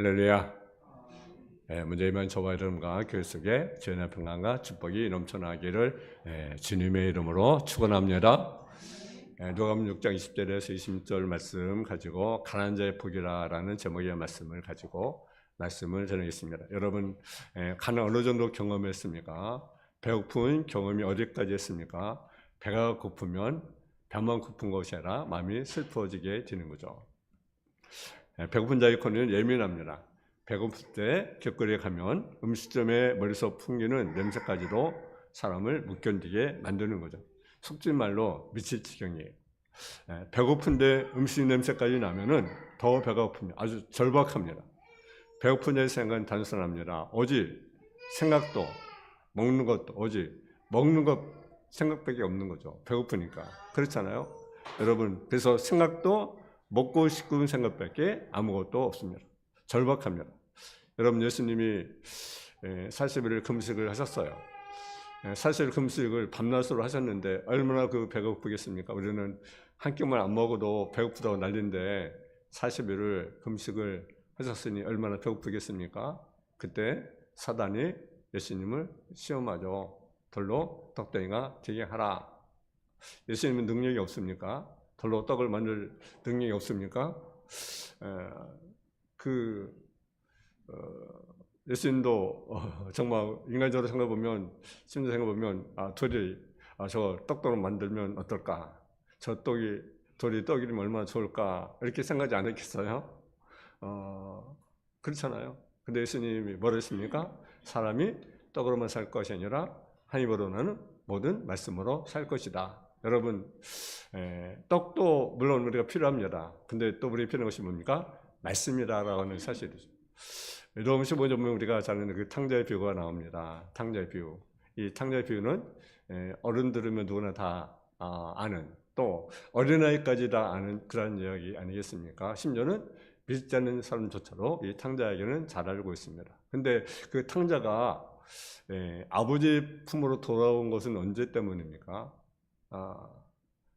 할렐루야. 문제이면 저와 여러분과 교회 속에 주의 평강과 축복이 넘쳐나기를 주님의 이름으로 축원합니다. 누가복음 6장 20절에서 26절 말씀 가지고 가난한 자의 복이라라는 제목의 말씀을 가지고 말씀을 전하겠습니다. 여러분 가난 어느 정도 경험했습니까? 배고픈 경험이 어디까지 했습니까? 배가 고프면 배만 고픈 것이 아니라 마음이 슬퍼지게 되는 거죠. 배고픈 자의 코는 예민합니다. 배고플 때 길거리에 가면 음식점에 머리서 풍기는 냄새까지도 사람을 못 견디게 만드는 거죠. 속된 말로 미칠 지경이에요. 배고픈데 음식 냄새까지 나면은 더 배가 고픕니다. 아주 절박합니다. 배고픈 자의 생각은 단순합니다. 오직 생각도 먹는 것도 오직 먹는 것 생각밖에 없는 거죠. 배고프니까. 그렇잖아요. 여러분, 그래서 생각도 먹고 싶은 생각밖에 아무것도 없습니다. 절박합니다. 여러분, 예수님이 40일을 금식을 하셨어요. 40일 금식을 밤낮으로 하셨는데 얼마나 그 배가 고프겠습니까? 우리는 한 끼만 안 먹어도 배고프다고 난리인데 40일을 금식을 하셨으니 얼마나 배고프겠습니까? 그때 사단이 예수님을 시험하죠. 돌로 떡덩이가 되게 하라. 예수님은 능력이 없습니까? 돌로 떡을 만들 능력이 없습니까? 예수님도 정말 인간적으로 생각해보면, 심지어 생각해보면, 돌이 저 떡으로 만들면 어떨까? 저 돌이 떡이면 얼마나 좋을까? 이렇게 생각하지 않았겠어요? 그렇잖아요. 근데 예수님이 뭐라 했습니까? 사람이 떡으로만 살 것이 아니라 하나님으로 나는 모든 말씀으로 살 것이다. 여러분, 떡도 물론 우리가 필요합니다. 근데 또 우리가 필요한 것이 뭡니까? 말씀이라고 하는 사실이죠. 로마 15장 보면 우리가 잘 아는 그 탕자의 비유가 나옵니다. 탕자의 비유. 이 탕자의 비유는 어른들이면 누구나 다 아는, 또 어린아이까지 다 아는 그런 이야기 아니겠습니까? 심지어는 믿지 않는 사람조차도 이 탕자에게는 잘 알고 있습니다. 근데 그 탕자가 아버지 품으로 돌아온 것은 언제 때문입니까?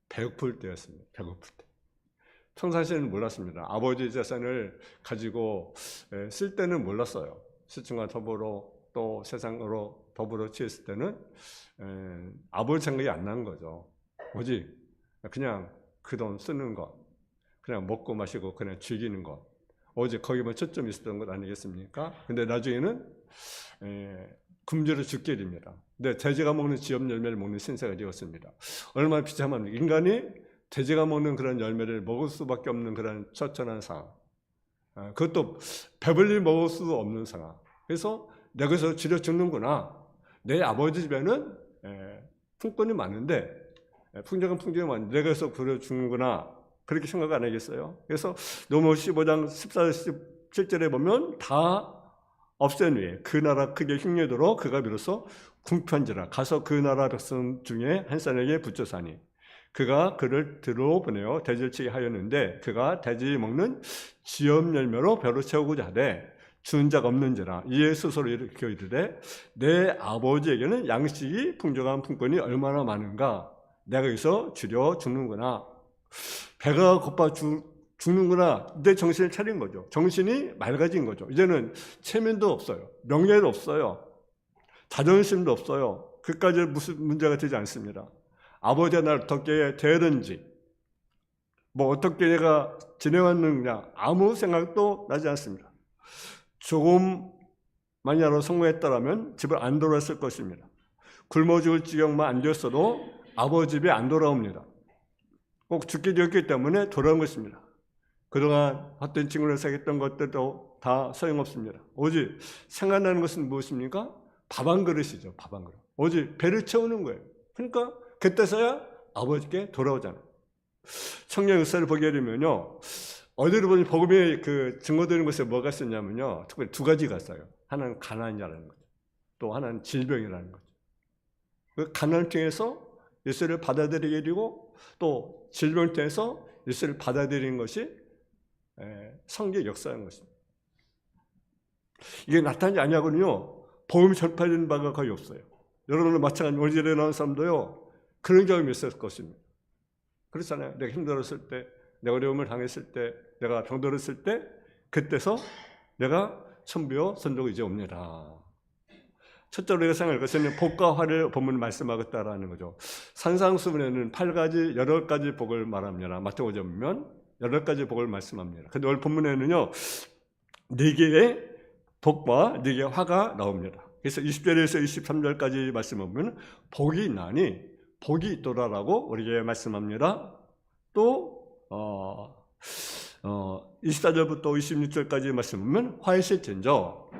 배고플 때였습니다. 배고플 때. 평상시에는 몰랐습니다. 아버지 재산을 가지고 쓸 때는 몰랐어요. 시중과 더불어 또 세상으로 더불어 취했을 때는 아버지 생각이 안 난 거죠. 오직 그냥 그 돈 쓰는 것, 그냥 먹고 마시고 그냥 즐기는 것, 오직 거기만 초점이 있었던 것 아니겠습니까? 근데 나중에는 굶주려 죽게 됩니다. 근데 돼지가 먹는 지엽 열매를 먹는 신세가 되었습니다. 얼마나 비참합니까? 인간이 돼지가 먹는 그런 열매를 먹을 수밖에 없는 그런 처천한 상황. 그것도 배불리 먹을 수도 없는 상황. 그래서 내가 여기서 지려 죽는구나. 내 아버지 집에는 풍권이 많은데, 풍족은 풍족이 많은데 내가 여기서 부려 죽는구나. 그렇게 생각 안 하겠어요? 그래서 로마 15장 14, 17절에 보면 다 없앤 후에 그 나라 크게 흉내도록 그가 비로소 궁편지라 가서 그 나라 백성 중에 한 사람에게 붙여 사니 그가 그를 들어 보내어 돼지를 치게 하였는데 그가 돼지 먹는 지엽 열매로 배로 채우고자 하되 주는 자가 없는지라 이에 스스로 일으켜 이르되 내 아버지에게는 양식이 풍족한 품권이 얼마나 많은가 내가 여기서 줄여 죽는구나. 배가 고파 죽는구나. 내 정신을 차린 거죠. 정신이 맑아진 거죠. 이제는 체면도 없어요. 명예도 없어요. 자존심도 없어요. 그까지 무슨 문제가 되지 않습니다. 아버지가 나를 어떻게 대하든지 뭐 어떻게 내가 지내왔느냐 아무 생각도 나지 않습니다. 조금만이라도 성공했다라면 집을 안 돌아왔을 것입니다. 굶어 죽을 지경만 안 되었어도 아버지 집에 안 돌아옵니다. 꼭 죽게 되었기 때문에 돌아온 것입니다. 그동안 헛된 친구를 사귀었던 것들도 다 소용없습니다. 오직 생각나는 것은 무엇입니까? 밥 한 그릇이죠. 밥 한 그릇. 오직 배를 채우는 거예요. 그러니까 그때서야 아버지께 돌아오잖아요. 성령 역사를 보게 되면요, 어디로 보면 복음의 그 증거되는 것에 뭐가 있었냐면요, 특별히 두 가지가 있어요. 하나는 가난이라는 거죠. 또 하나는 질병이라는 거죠. 그 가난을 통해서 예수를 받아들이게 되고 또 질병을 통해서 예수를 받아들이는 것이 성경의 역사인 것입니다. 이게 나타나지 아니하거든요. 복음이 전파되는 바가 거의 없어요. 여러분들 마찬가지로 오리지널에 나온 사람도요. 그런 경험이 있었을 것입니다. 그렇잖아요. 내가 힘들었을 때, 내가 어려움을 당했을 때, 내가 병들었을 때, 그때서 내가 천부요 선조가 이제 옵니다. 첫째로 우리가 생각할 것은 복과 화를 본문 말씀하겠다라는 거죠. 산상수훈에는 8가지, 8가지 복을 말합니다. 마태복음에 보면 8가지 복을 말씀합니다. 근데 오늘 본문에는요, 4개의 복과 4개의 화가 나옵니다. 그래서 20절에서 23절까지 말씀을 보면 복이 있나니 복이 있도다라고 우리에게 말씀합니다. 또 24절부터 26절까지 말씀을 보면 화이실진저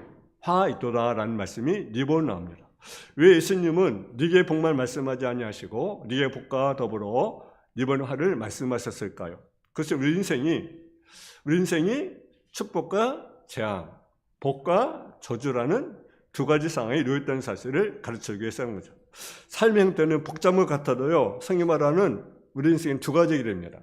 화 있도다라는 말씀이 4번 나옵니다. 왜 예수님은 4개의 복만 말씀하지 아니하시고 4개의 복과 더불어 4번 화를 말씀하셨을까요? 그것은 우리 인생이 축복과 재앙, 복과 저주라는 2가지 상황에 놓였다는 사실을 가르치기 위해서 하는 거죠. 삶의 형태는 복잡한 것 같아도요, 성경이 말하는 우리 인생은 2가지 길입니다.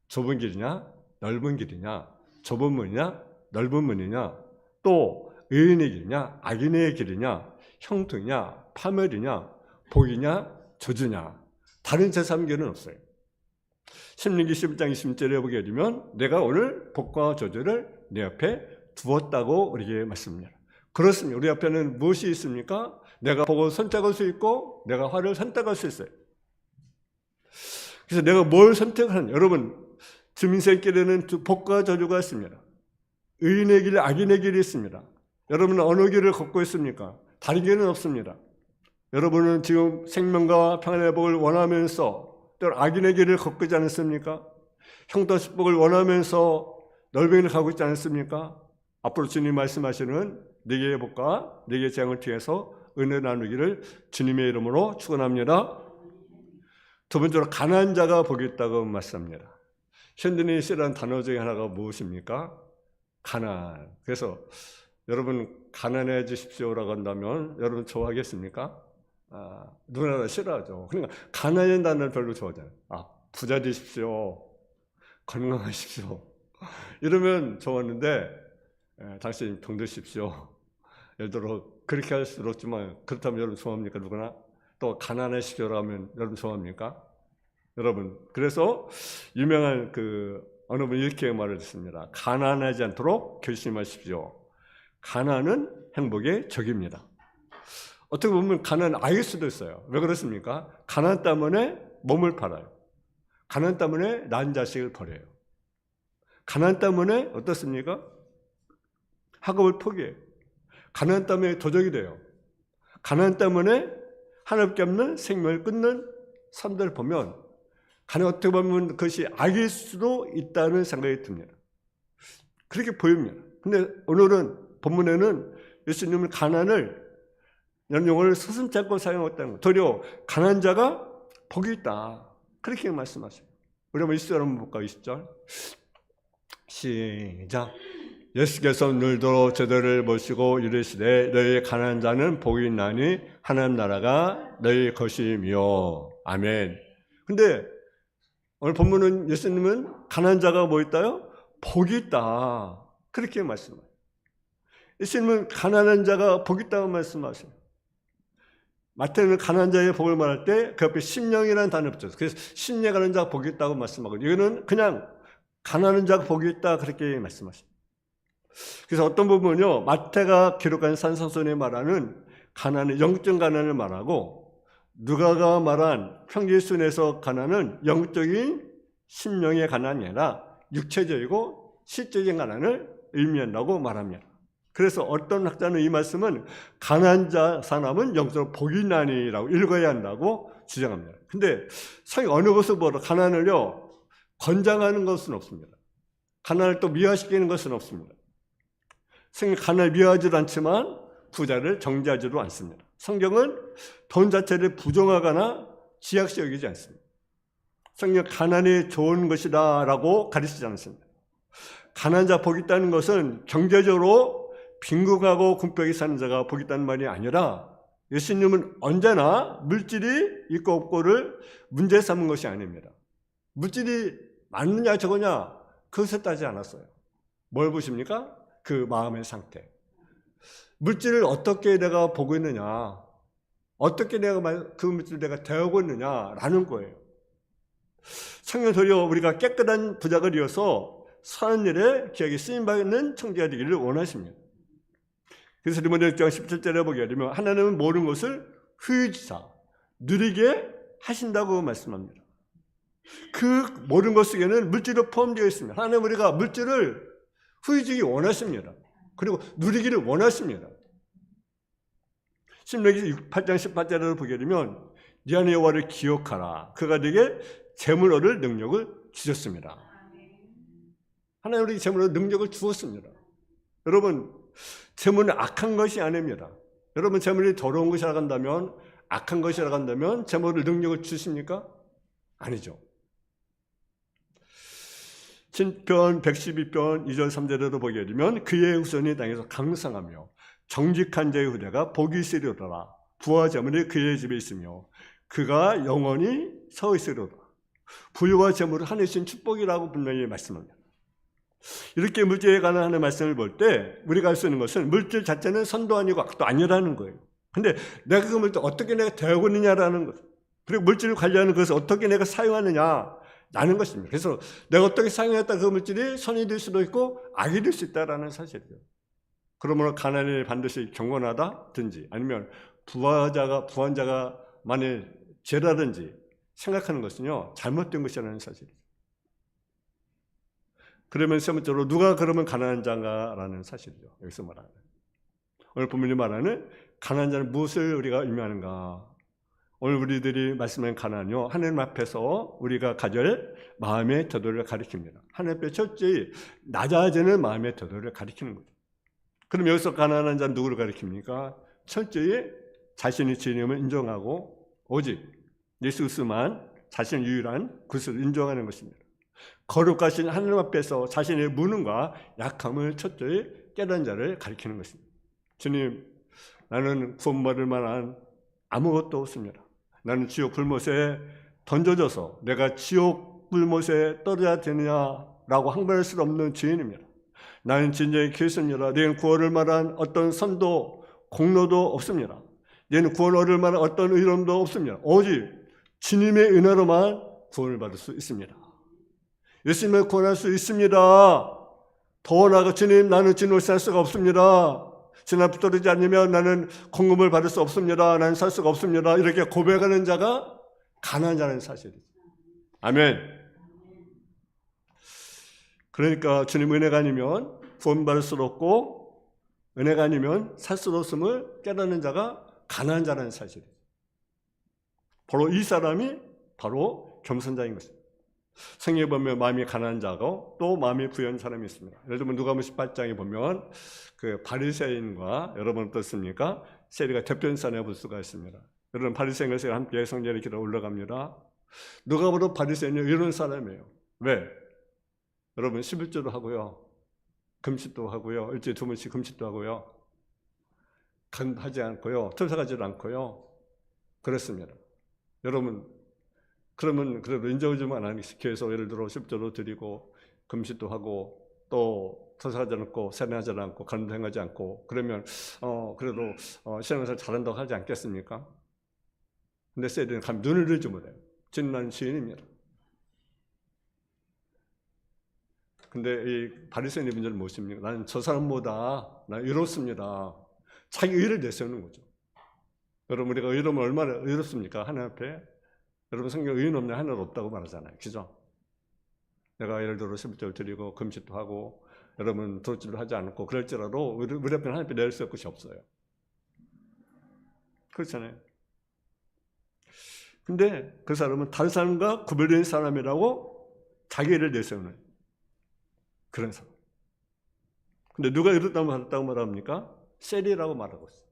좁은 길이냐, 넓은 길이냐, 좁은 문이냐, 넓은 문이냐, 또 의인의 길이냐, 악인의 길이냐, 형통이냐, 파멸이냐, 복이냐, 저주냐, 다른 제3길은 없어요. 신명기 11장 20절에 보게 되면 내가 오늘 복과 저주를 내 앞에 두었다고 우리에게 말씀합니다. 그렇습니다. 우리 앞에는 무엇이 있습니까? 내가 복을 선택할 수 있고 내가 화를 선택할 수 있어요. 그래서 내가 뭘 선택하느냐. 여러분, 주민생길에는 복과 저주가 있습니다. 의인의 길, 악인의 길이 있습니다. 여러분은 어느 길을 걷고 있습니까? 다른 길은 없습니다. 여러분은 지금 생명과 평안의 복을 원하면서 또 악인의 길을 걷고 있지 않습니까? 형통축복을 원하면서 넓은 길을 가고 있지 않습니까? 앞으로 주님 말씀하시는 4개의 복과 4개의 재앙을 통해서 은혜 나누기를 주님의 이름으로 축원합니다. 두 번째로 가난한 자가 복이 있다고 말씀합니다. 현대인이라는 단어 중에 하나가 무엇입니까? 가난. 그래서 여러분 가난해지십시오라고 한다면 여러분 좋아하겠습니까? 누구나 싫어하죠. 그러니까 가난한 단어를 별로 좋아하지 않아요. 부자 되십시오. 건강하십시오. 이러면 좋았는데 당신 병드십시오. 예를 들어 그렇게 할 수도 없지만 그렇다면 여러분 좋아합니까? 누구나? 또 가난하십시오라고 하면 여러분 좋아합니까? 여러분, 그래서 유명한 어느 분이 이렇게 말을 했습니다. 가난하지 않도록 결심하십시오. 가난은 행복의 적입니다. 어떻게 보면 가난 아닐 수도 있어요. 왜 그렇습니까? 가난 때문에 몸을 팔아요. 가난 때문에 낳은 자식을 버려요. 가난 때문에 어떻습니까? 학업을 포기해요. 가난 때문에 도적이 돼요. 가난 때문에 하나밖에 없는 생명을 끊는 사람들을 보면 가난 어떻게 보면 그것이 악일 수도 있다는 생각이 듭니다. 그렇게 보입니다. 근데 오늘은 본문에는 예수님은 가난을 이런 용어를 서슴지 않고 사용했다는 것. 도리어 가난한 자가 복이 있다. 그렇게 말씀하세요. 우리 한번 20절 한번 볼까요? 20절. 시작. 예수께서 늘도 저들을 모시고 이르시되 너희 가난한 자는 복이 있나니 하나님 나라가 너희 것이며. 아멘. 근데 오늘 본문은 예수님은 가난한 자가 뭐 있다요? 복이 있다. 그렇게 말씀해요. 예수님은 가난한 자가 복이 있다고 말씀하세요. 마태는 가난한 자의 복을 말할 때 그 옆에 심령이라는 단어를 붙였어요. 그래서 심령에 가난한 자가 복이 있다고 말씀하고, 이거는 그냥 가난한 자가 복이 있다 그렇게 말씀하십니다. 그래서 어떤 부분은요, 마태가 기록한 산상수훈에 말하는 가난은 영적 가난을 말하고, 누가가 말한 평지순에서 가난은 영적인 심령의 가난이 아니라 육체적이고 실제적인 가난을 의미한다고 말합니다. 그래서 어떤 학자는 이 말씀은 가난한 자 사람은 영적으로 복이 있나니라고 읽어야 한다고 주장합니다. 근데 성경 어느 것을 보러 가난을요 권장하는 것은 없습니다. 가난을 또 미화시키는 것은 없습니다. 성경 가난을 미화하지도 않지만 부자를 정죄하지도 않습니다. 성경은 돈 자체를 부정하거나 지약시 여기지 않습니다. 성경 가난이 좋은 것이다 라고 가르치지 않습니다. 가난한 자 복이 있다는 것은 경제적으로 빈곤하고 궁핍하게 사는 자가 복이 있다는 말이 아니라, 예수님은 언제나 물질이 있고 없고를 문제 삼은 것이 아닙니다. 물질이 많느냐 적으냐 그것을 따지지 않았어요. 뭘 보십니까? 그 마음의 상태. 물질을 어떻게 내가 보고 있느냐, 어떻게 내가 그 물질을 내가 대하고 있느냐라는 거예요. 성경 도리어 우리가 깨끗한 부자가 되어서 선한 일에 귀하게 쓰임받는 청지가 되기를 원하십니다. 그래서 디모데 6장 17절에 보게 되면 하나님은 모든 것을 후유지사 누리게 하신다고 말씀합니다. 그 모든 것 속에는 물질도 포함되어 있습니다. 하나님 우리가 물질을 후유지기 원하십니다. 그리고 누리기를 원하십니다. 신명기 8장 18절을 보게 되면 네 안에 여호와를 기억하라. 그가 네게 재물 얻을 능력을 주셨습니다. 하나님 우리에게 재물 얻을 능력을 주었습니다. 여러분 재물은 악한 것이 아닙니다. 여러분 재물이 더러운 것이라고 한다면 악한 것이라고 한다면 재물을 능력을 주십니까? 아니죠. 신편 112편 2절 3절에도 보게 되면 그의 후손이 땅에서 강성하며 정직한 자의 후대가 복이 있으리로다. 부와 재물이 그의 집에 있으며 그가 영원히 서 있으리로다. 부와 재물은 하늘신 축복이라고 분명히 말씀합니다. 이렇게 물질에 관한 하는 말씀을 볼 때 우리가 알 수 있는 것은 물질 자체는 선도 아니고 악도 아니라는 거예요. 근데 내가 그 물질 어떻게 내가 대하고 있느냐라는 것, 그리고 물질을 관리하는 것을 어떻게 내가 사용하느냐라는 것입니다. 그래서 내가 어떻게 사용했다 그 물질이 선이 될 수도 있고 악이 될 수 있다라는 사실이에요. 그러므로 가난이 반드시 경건하다든지 아니면 부한 자가 만일 죄라든지 생각하는 것은요 잘못된 것이라는 사실이에요. 그러면 세 번째로 누가 그러면 가난한 자인가라는 사실이죠. 여기서 말하는 오늘 본문이 말하는 가난한 자는 무엇을 우리가 의미하는가? 오늘 우리들이 말씀하는 가난은요 하나님 앞에서 우리가 가질 마음의 태도를 가리킵니다. 하나님 앞에 철저히 낮아지는 마음의 태도를 가리키는 거죠. 그럼 여기서 가난한 자는 누구를 가리킵니까? 철저히 자신의 주님을 인정하고 오직 예수 그리스도만 자신의 유일한 구주를 인정하는 것입니다. 거룩하신 하나님 앞에서 자신의 무능과 약함을 철저히 깨달은 자를 가리키는 것입니다. 주님, 나는 구원받을 만한 아무것도 없습니다. 나는 지옥 불못에 던져져서 내가 지옥 불못에 떨어져야 되느냐라고 항변할 수 없는 죄인입니다. 나는 진정히 죄였습니다. 너희는 구원을 말한 어떤 선도 공로도 없습니다. 너희는 구원을 얻을 만한 어떤 의로움도 없습니다. 오직 주님의 은혜로만 구원을 받을 수 있습니다. 예수님을 구원할 수 있습니다. 더 나아가 주님, 나는 주님을 살 수가 없습니다. 주님 앞에 떨어지지 않으면 나는 공급을 받을 수 없습니다. 나는 살 수가 없습니다. 이렇게 고백하는 자가 가난한 자라는 사실이죠. 아멘. 그러니까 주님 은혜가 아니면 구원받을 수 없고 은혜가 아니면 살 수 없음을 깨닫는 자가 가난한 자라는 사실이에요. 바로 이 사람이 바로 겸손자인 것입니다. 성경에 보면 마음이 가난한 자고 또 마음이 부유한 사람이 있습니다. 예를 들면 누가복음 18장에 보면 그 바리새인과 여러분 어떻습니까? 세리가 대표인사를 볼 수가 있습니다. 여러분 바리새인과 함께 성전에 기도 올라갑니다. 누가 봐도 바리새인이 이런 사람이에요. 왜? 여러분 11조도 하고요. 금식도 하고요. 일주일에 2번씩 금식도 하고요. 간하지 않고요. 틀사가지도 않고요. 그렇습니다. 여러분 그러면 그래도 인정을 좀 안 하는 교회에서 예를 들어 10조도 드리고 금식도 하고 또 틀사가지 않고 세뇌하지 않고 간도 행하지 않고 그러면 그래도 신앙생활 잘한다고 하지 않겠습니까? 근데 세리는 감 눈을 들지 못해요. 저는 나는 죄인입니다. 근데 이 바리새인의 문제는 무엇입니까? 나는 저 사람보다 나 의롭습니다. 자기 의를 내세우는 거죠. 여러분 우리가 의로우면 얼마나 의롭습니까? 하나님 앞에. 여러분 성경 의인 없냐? 하나도 없다고 말하잖아요. 그죠? 내가 예를 들어 11조를 드리고 금식도 하고 여러분 도둑질을 하지 않고 그럴지라도 우리 앞에 하나님 앞에 낼 수 없을 것이 없어요. 그렇잖아요. 근데 그 사람은 다른 사람과 구별된 사람이라고 자기 의를 내세우는 그런 사람. 근데 누가 의롭다고 말합니까? 세리라고 말하고 있어요.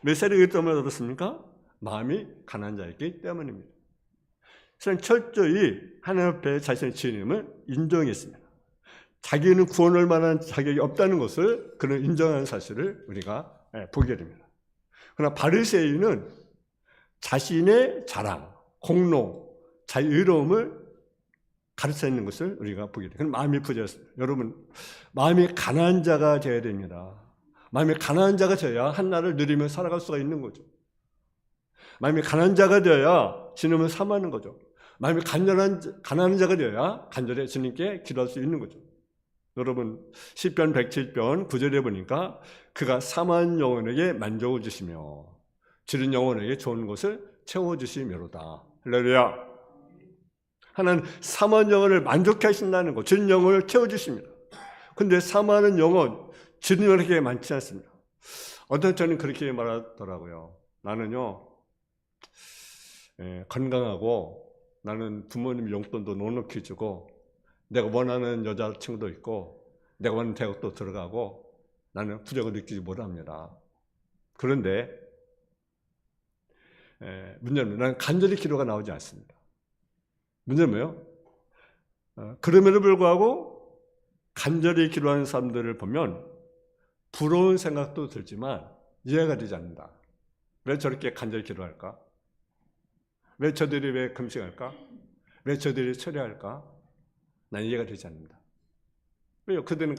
왜 세리가 의롭다고 말했습니까? 마음이 가난한 자였기 때문입니다. 그래서 철저히 하나님 앞에 자신의 죄인임을 인정했습니다. 자기는 구원할 만한 자격이 없다는 것을 그는 인정하는 사실을 우리가 보게 됩니다. 그러나 바리새인은 자신의 자랑, 공로, 자기 의로움을 가르쳐 있는 것을 우리가 보게 돼요. 그럼 마음이 부자였습니다. 여러분, 마음이 가난한 자가 되어야 됩니다. 마음이 가난한 자가 되어야 한나를 누리며 살아갈 수가 있는 거죠. 마음이 가난한 자가 되어야 주님을 사모하는 거죠. 마음이 가난한 자가 되어야 간절히 주님께 기도할 수 있는 거죠. 여러분 시편 107편 9절에 보니까 그가 사모한 영혼에게 만족을 주시며 줄인 영혼에게 좋은 것을 채워주시며로다. 할렐루야. 하나는 사모한 영혼을 만족해 하신다는 것, 줄인 영혼을 채워주십니다. 근데 사모하는 영혼, 줄인 영혼에게 많지 않습니다. 어떤 저는 그렇게 말하더라고요. 나는요 건강하고 나는 부모님 용돈도 넉넉히 주고 내가 원하는 여자친구도 있고 내가 원하는 대학도 들어가고 나는 부족을 느끼지 못합니다. 그런데 문제는 나는 간절히 기도가 나오지 않습니다. 문제는 뭐예요? 그럼에도 불구하고 간절히 기도하는 사람들을 보면 부러운 생각도 들지만 이해가 되지 않는다. 왜 저렇게 간절히 기도할까? 왜 저들이 왜 금식할까? 왜 저들이 철회할까? 난 이해가 되지 않는다. 왜요? 그들은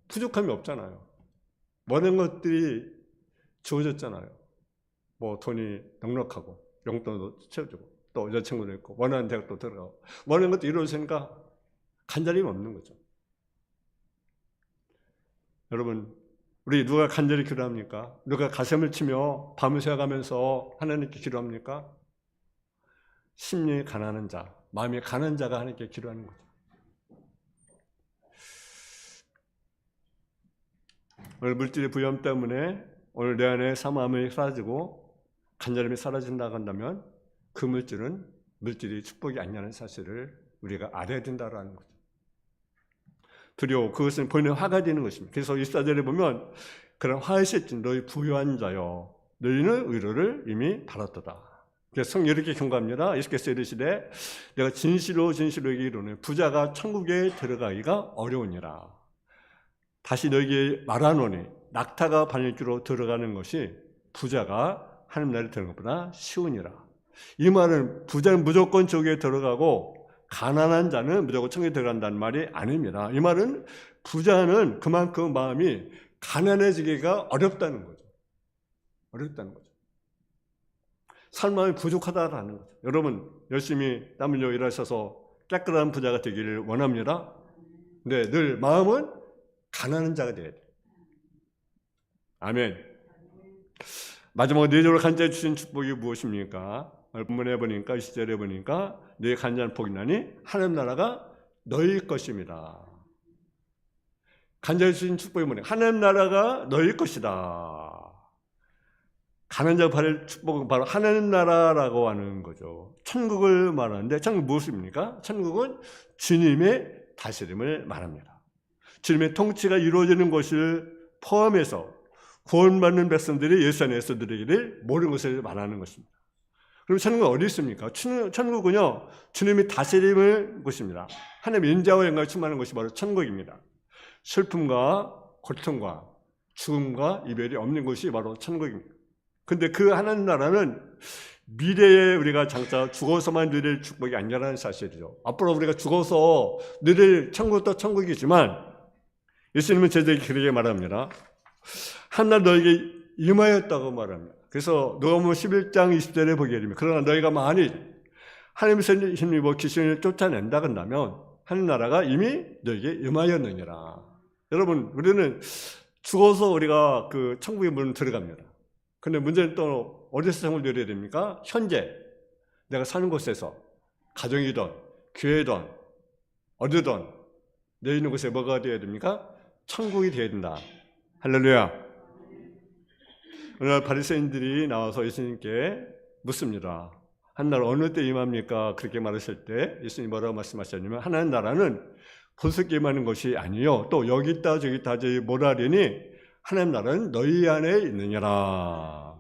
부족함이 없잖아요. 원하는 것들이 주어졌잖아요. 뭐 돈이 넉넉하고 용돈도 채워주고 또 여자친구도 있고 원하는 대학도 들어가고 원하는 것도 이루어지니까 간절함이 없는 거죠. 여러분 우리 누가 간절히 기도합니까? 누가 가슴을 치며 밤을 새워가면서 하나님께 기도합니까? 심령이 가난한 자, 마음이 가난한 자가 하나님께 기도하는 거죠. 오늘 물질의 부여함 때문에 오늘 내 안에 사모함이 사라지고 간절함이 사라진다고 한다면 그 물질이 축복이 아니라는 사실을 우리가 알아야 된다는 거죠. 두려워, 그것은 본인의 화가 되는 것입니다. 그래서 14절에 보면 그런 화이실지 너희 부유한 자여 너희는 의로를 이미 받았도다. 그래서 성경이 이렇게 경고합니다. 예수께서 이르시되 내가 진실로 이르노니 부자가 천국에 들어가기가 어려우니라. 다시 너희에게 말하노니 낙타가 바늘귀로 들어가는 것이 부자가 하나님 나라에 들어가는 것보다 쉬우니라. 이 말은 부자는 무조건 저기에 들어가고 가난한 자는 무조건 천국에 들어간다는 말이 아닙니다. 이 말은 부자는 그만큼 마음이 가난해지기가 어렵다는 거죠. 어렵다는 거죠. 살 마음이 부족하다라는 거죠. 여러분 열심히 땀 흘려 일하셔서 깨끗한 부자가 되기를 원합니다. 근데 늘 마음은 가난한 자가 되어야 돼요. 아멘. 마지막으로 내적으로 간절히 주신 축복이 무엇입니까? 본문에 보니까 20절에 보니까 너희 간절한 복이 나니 하나님 나라가 너희 것입니다. 간절히 주신 축복이 뭐냐? 하나님 나라가 너희 것이다. 가난한 자가 받을 축복은 바로 하나님 나라라고 하는 거죠. 천국을 말하는데 천국은 무엇입니까? 천국은 주님의 다스림을 말합니다. 주님의 통치가 이루어지는 것을 포함해서 구원받는 백성들이 예수 안에서 누리기를 모르는 것을 말하는 것입니다. 그럼 천국은 어디 있습니까? 천국은요 주님이 다스림을 곳입니다. 하나님의 인자와 영광을 충만하는 것이 바로 천국입니다. 슬픔과 고통과 죽음과 이별이 없는 곳이 바로 천국입니다. 근데 그 하나님 나라는 미래에 우리가 장차 죽어서만 누릴 축복이 아니라는 사실이죠. 앞으로 우리가 죽어서 누릴 천국도 천국이지만 예수님은 제자에게 그렇게 말합니다. 한날 너에게 임하였다고 말합니다. 그래서 누가복음 11장 20절에 보게 되면 그러나 너희가 만일 하나님의 힘입어 귀신을 쫓아낸다 한다면 하나님 나라가 이미 너에게 임하였느니라. 여러분 우리는 죽어서 우리가 그 천국의 문을 들어갑니다. 근데 문제는 또 어디서 천국을 누려야 됩니까? 현재 내가 사는 곳에서 가정이든 교회든 어디든 내 있는 곳에 뭐가 되어야 됩니까? 천국이 되어야 된다. 할렐루야. 오늘 바리새인들이 나와서 예수님께 묻습니다. 한날 어느 때 임합니까? 그렇게 말하실 때 예수님이 뭐라고 말씀하셨냐면 하나님 나라는 본석에 임하는 것이 아니요 또 여기 있다 저기 있다 저기 뭐라 하려니 하나님 나라는 너희 안에 있느냐라.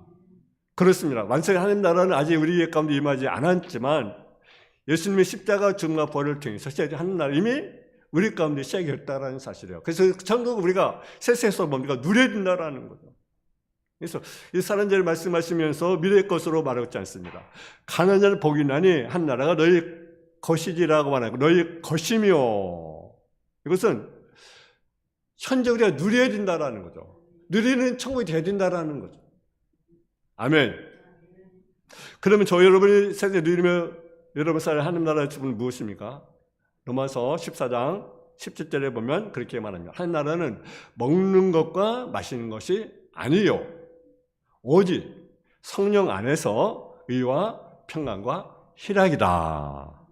그렇습니다. 완전히 하나님 나라는 아직 우리 가운데 임하지 않았지만 예수님의 십자가 죽음과 부활을 통해서 하나님 나라 이미 우리 가운데 시작했다라는 사실이에요. 그래서 천국을 우리가 세세에서 뭡니까? 누려야 된다라는 거죠. 그래서 이 사람들을 말씀하시면서 미래의 것으로 말하지 않습니다. 가난한 자는 복이 나니 한 나라가 너희 것이지라고 말하고 너희 것이며 이것은 현재 우리가 누려야 된다라는 거죠. 누리는 천국이 되어야 된다라는 거죠. 아멘. 그러면 저 여러분이 세상에 누리며 여러분 사이 하나님 나라의 축복은 무엇입니까? 로마서 14장 17절에 보면 그렇게 말합니다. 하나님 나라는 먹는 것과 마시는 것이 아니요, 오직 성령 안에서 의와 평강과 희락이다.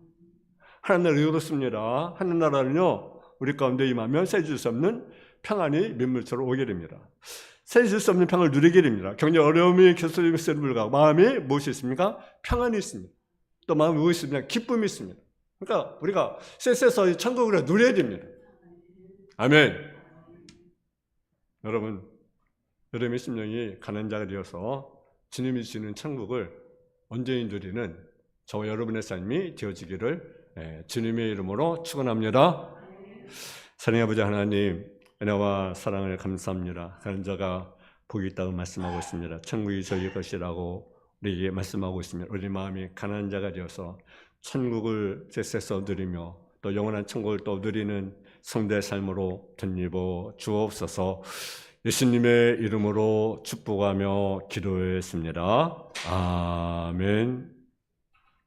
하나님 나라 의롭습니다. 하나님 나라는요, 우리 가운데 임하면 세줄 수 없는 평안이 민물처럼 오게 됩니다. 세줄 수 없는 평안을 누리게 됩니다. 경제 어려움이 계속되는 불구하고 마음이 무엇이 있습니까? 평안이 있습니다. 또 마음이 무엇이 있습니까? 기쁨이 있습니다. 그러니까 우리가 쎄쎄서 천국을 누려야 됩니다. 아멘. 여러분의 심령이 가난한 자가 되어서 주님이 주시는 천국을 온전히 누리는 저와 여러분의 삶이 되어지기를 주님의 이름으로 축원합니다. 사랑의 아버지 하나님, 은혜와 사랑을 감사합니다. 가난한 자가 복이 있다고 말씀하고 있습니다. 천국이 저희 것이라고 우리에게 말씀하고 있습니다. 우리 마음이 가난한 자가 되어서 천국을 쎄쎄서 누리며 또 영원한 천국을 또 누리는 성도의 삶으로 덧입어 주옵소서. 예수님의 이름으로 축복하며 기도했습니다. 아멘.